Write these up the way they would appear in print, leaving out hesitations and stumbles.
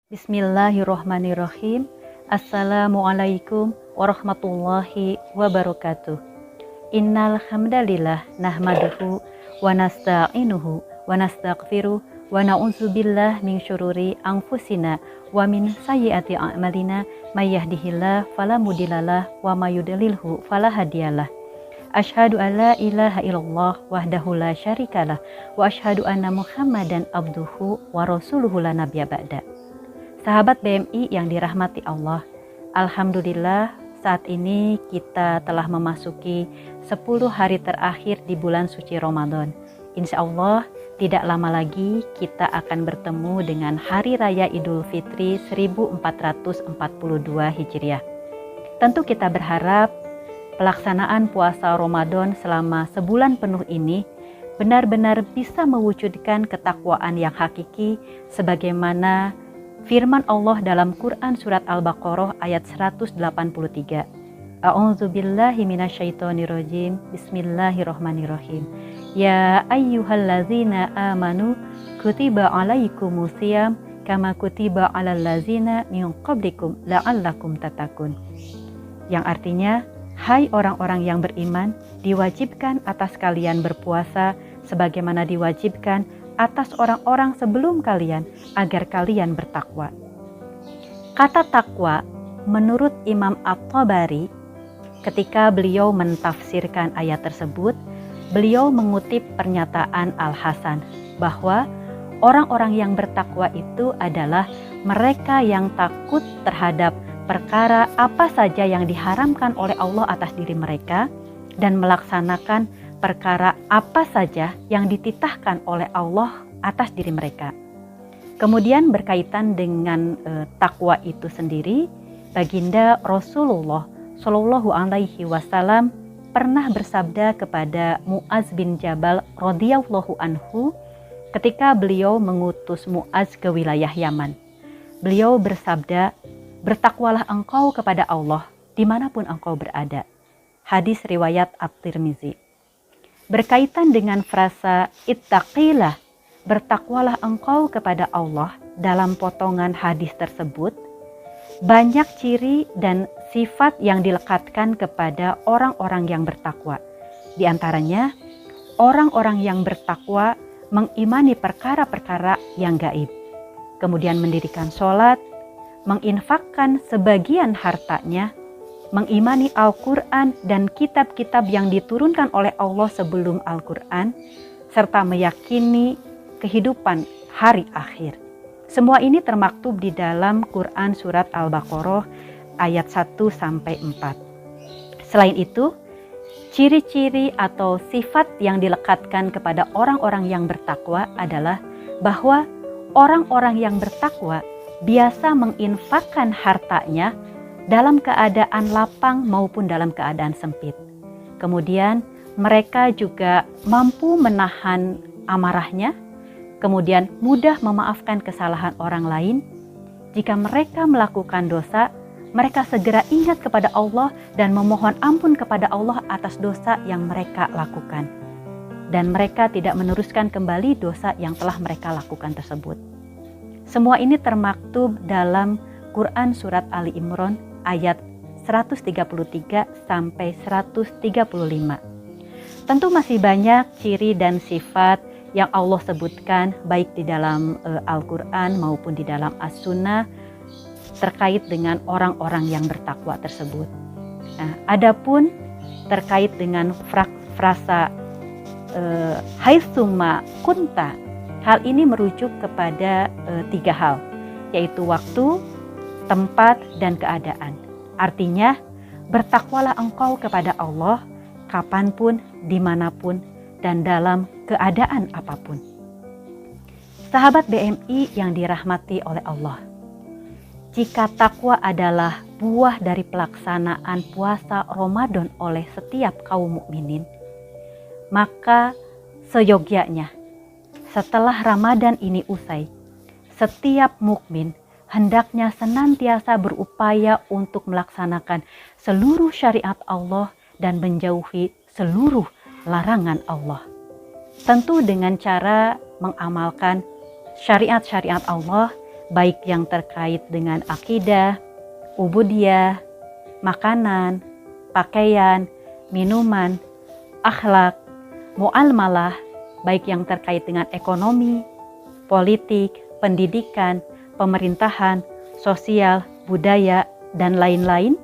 Bismillahirrohmanirrohim. Assalamualaikum warahmatullahi wabarakatuh. Innal hamdalillah nahmaduhu wa nasta'inuhu wa nastaghfiruh wa na'udzubillah min syururi anfusina wa min sayyiati a'malina may yahdihillahu fala mudhillalah wa may yudlilhu fala hadiyalah. Asyhadu an la ilaha illallah wahdahu la syarikalah wa asyhadu anna Muhammadan abduhu wa rasuluhu la nabiyya ba'da. Sahabat BMI yang dirahmati Allah, alhamdulillah saat ini kita telah memasuki 10 hari terakhir di bulan suci Ramadan. Insya Allah tidak lama lagi kita akan bertemu dengan Hari Raya Idul Fitri 1442 Hijriah. Tentu kita berharap pelaksanaan puasa Ramadan selama sebulan penuh ini benar-benar bisa mewujudkan ketakwaan yang hakiki sebagaimana firman Allah dalam Quran Surat Al-Baqarah ayat 183. A'udzubillahi minasyaitonirrajim. Bismillahirrohmanirrohim. Ya ayyuhallazina amanu kutiba alaikumusiyam kama kutiba alal lazina min qablikum la'allakum tatakun. Yang artinya, hai orang-orang yang beriman, diwajibkan atas kalian berpuasa sebagaimana diwajibkan atas orang-orang sebelum kalian agar kalian bertakwa. Kata takwa menurut Imam At-Tabari ketika beliau mentafsirkan ayat tersebut, beliau mengutip pernyataan Al-Hasan bahwa orang-orang yang bertakwa itu adalah mereka yang takut terhadap perkara apa saja yang diharamkan oleh Allah atas diri mereka dan melaksanakan perkara apa saja yang dititahkan oleh Allah atas diri mereka. Kemudian berkaitan dengan takwa itu sendiri, baginda Rasulullah Shallallahu Alaihi Wasallam pernah bersabda kepada Muaz bin Jabal radhiyallahu anhu ketika beliau mengutus Muaz ke wilayah Yaman. Beliau bersabda, "Bertakwalah engkau kepada Allah dimanapun engkau berada." Hadis riwayat At-Tirmizi. Berkaitan dengan frasa ittaqillah, bertakwalah engkau kepada Allah, dalam potongan hadis tersebut banyak ciri dan sifat yang dilekatkan kepada orang-orang yang bertakwa. Di antaranya, orang-orang yang bertakwa mengimani perkara-perkara yang gaib, kemudian mendirikan sholat, menginfakkan sebagian hartanya, mengimani Al-Quran dan kitab-kitab yang diturunkan oleh Allah sebelum Al-Quran, serta meyakini kehidupan hari akhir. Semua ini termaktub di dalam Quran Surat Al-Baqarah ayat 1-4. Selain itu, ciri-ciri atau sifat yang dilekatkan kepada orang-orang yang bertakwa adalah bahwa orang-orang yang bertakwa biasa menginfakkan hartanya dalam keadaan lapang maupun dalam keadaan sempit. Kemudian mereka juga mampu menahan amarahnya, kemudian mudah memaafkan kesalahan orang lain. Jika mereka melakukan dosa, mereka segera ingat kepada Allah dan memohon ampun kepada Allah atas dosa yang mereka lakukan. Dan mereka tidak meneruskan kembali dosa yang telah mereka lakukan tersebut. Semua ini termaktub dalam Quran Surat Ali Imran ayat 133-135. Tentu masih banyak ciri dan sifat yang Allah sebutkan baik di dalam Al-Quran maupun di dalam As-Sunnah terkait dengan orang-orang yang bertakwa tersebut. Nah, adapun terkait dengan frasa haitsuma kunta, hal ini merujuk kepada 3 hal, yaitu waktu, tempat, dan keadaan. Artinya, bertakwalah engkau kepada Allah kapanpun, dimanapun, dan dalam keadaan apapun. Sahabat BMI yang dirahmati oleh Allah, jika takwa adalah buah dari pelaksanaan puasa Ramadan oleh setiap kaum mukminin, maka seyogyanya setelah Ramadan ini usai, setiap mukmin hendaknya senantiasa berupaya untuk melaksanakan seluruh syariat Allah dan menjauhi seluruh larangan Allah. Tentu dengan cara mengamalkan syariat-syariat Allah baik yang terkait dengan akidah, ubudiyah, makanan, pakaian, minuman, akhlak, muamalah, baik yang terkait dengan ekonomi, politik, pendidikan, pemerintahan, sosial, budaya, dan lain-lain,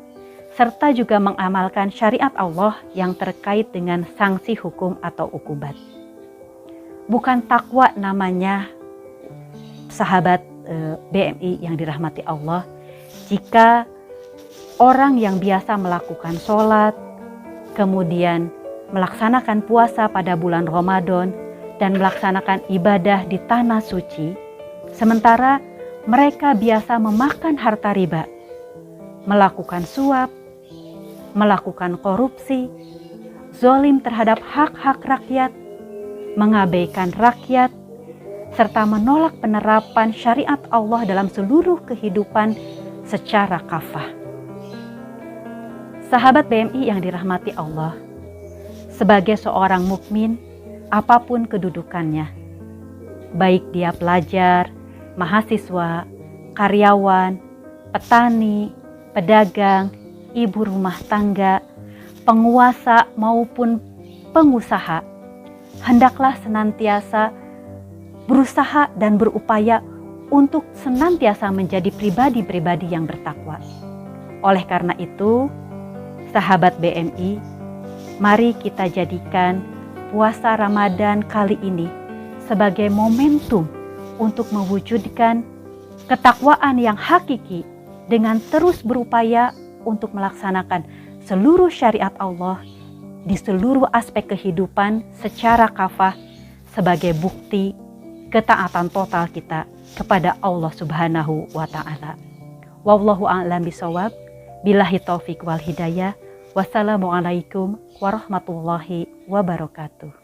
serta juga mengamalkan syariat Allah yang terkait dengan sanksi hukum atau ukubat. Bukan takwa namanya, sahabat BMI yang dirahmati Allah, jika orang yang biasa melakukan sholat, kemudian melaksanakan puasa pada bulan Ramadan, dan melaksanakan ibadah di tanah suci, sementara mereka biasa memakan harta riba, melakukan suap, melakukan korupsi, zalim terhadap hak-hak rakyat, mengabaikan rakyat, serta menolak penerapan syariat Allah dalam seluruh kehidupan secara kafah. Sahabat BMI yang dirahmati Allah, sebagai seorang mukmin, apapun kedudukannya, baik dia pelajar, mahasiswa, karyawan, petani, pedagang, ibu rumah tangga, penguasa maupun pengusaha, hendaklah senantiasa berusaha dan berupaya untuk senantiasa menjadi pribadi-pribadi yang bertakwa. Oleh karena itu, sahabat BMI, mari kita jadikan puasa Ramadan kali ini sebagai momentum untuk mewujudkan ketakwaan yang hakiki dengan terus berupaya untuk melaksanakan seluruh syariat Allah di seluruh aspek kehidupan secara kafah sebagai bukti ketaatan total kita kepada Allah Subhanahu wa Ta'ala. Wallahu a'lam bishawab. Billahi taufik wal hidayah. Wassalamualaikum warahmatullahi wabarakatuh.